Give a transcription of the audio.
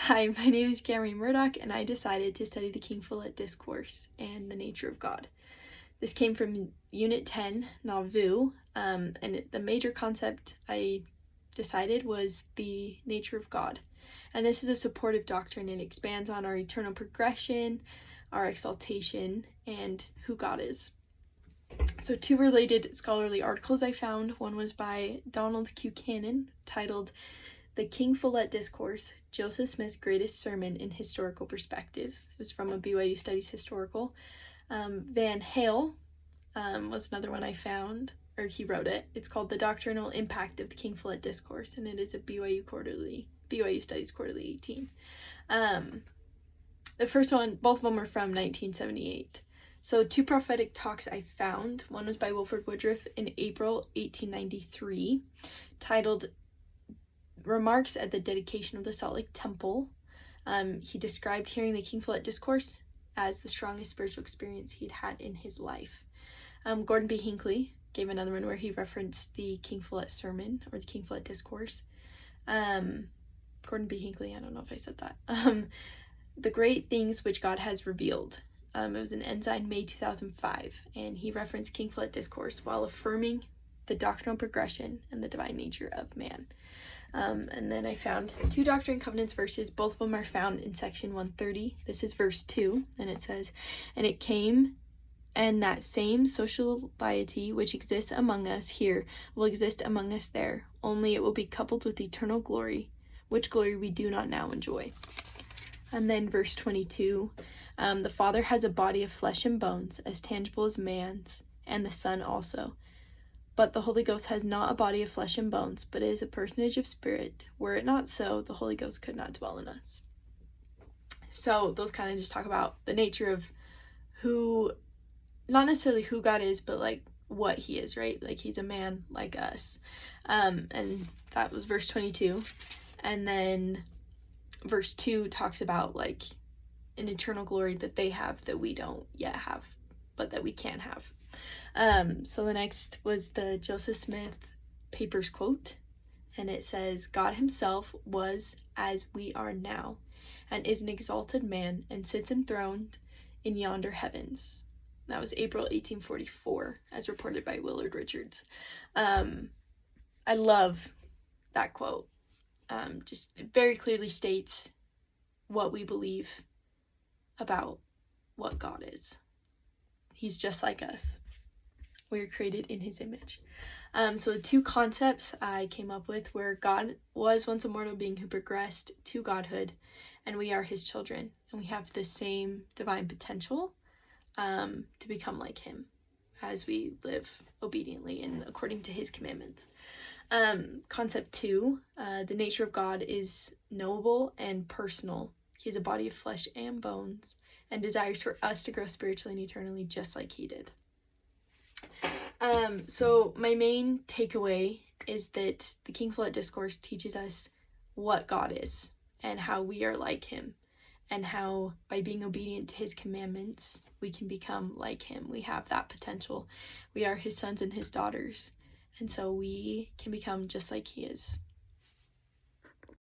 Hi, my name is Cameron Murdoch, and I decided to study the King Follett Discourse and the nature of God. This came from Unit 10, Nauvoo, and the major concept I decided was the nature of God. And this is a supportive doctrine and expands on our eternal progression, our exaltation, and who God is. So 2 related scholarly articles I found. One was by Donald Q. Cannon, titled The King Follett Discourse, Joseph Smith's Greatest Sermon in Historical Perspective. It was from a BYU Studies Historical. Van Hale was another one I found, or he wrote it. It's called The Doctrinal Impact of the King Follett Discourse, and it is a BYU Studies Quarterly 18. The first one, both of them are from 1978. So 2 prophetic talks I found. One was by Wilford Woodruff in April 1893, titled Remarks at the Dedication of the Salt Lake Temple. He described hearing the King Follett Discourse as the strongest spiritual experience he'd had in his life. Gordon B. Hinckley gave another one where he referenced the King Follett sermon, or the King Follett Discourse. Gordon B. Hinckley, I don't know if I said that. The Great Things Which God Has Revealed. It was in Ensign, May 2005, and he referenced King Follett Discourse while affirming the doctrinal progression and the divine nature of man. And then I found 2 Doctrine and Covenants verses. Both of them are found in section 130. This is verse 2, and it says, "And it came, and that same social piety which exists among us here will exist among us there, only it will be coupled with eternal glory, which glory we do not now enjoy." And then verse 22, "The Father has a body of flesh and bones, as tangible as man's, and the Son also. But the Holy Ghost has not a body of flesh and bones, but is a personage of spirit. Were it not so, the Holy Ghost could not dwell in us." So those kind of just talk about the nature of who, not necessarily who God is, but like what he is, right? Like he's a man like us. And that was verse 22. And then verse 2 talks about like an eternal glory that they have that we don't yet have, but that we can have. So the next was the Joseph Smith Papers quote, and it says, "God himself was as we are now, and is an exalted man, and sits enthroned in yonder heavens." That was April 1844, as reported by Willard Richards. I love that quote. Just very clearly states what we believe about what God is. He's just like us. We are created in his image. So the 2 concepts I came up with were God was once a mortal being who progressed to godhood, and we are his children, and we have the same divine potential to become like him as we live obediently and according to his commandments. Concept 2, the nature of God is knowable and personal. He has a body of flesh and bones, and desires for us to grow spiritually and eternally just like he did. So my main takeaway is that the King Follett Discourse teaches us what God is and how we are like him, and how by being obedient to his commandments we can become like him. We have that potential. We are his sons and his daughters, and so we can become just like he is.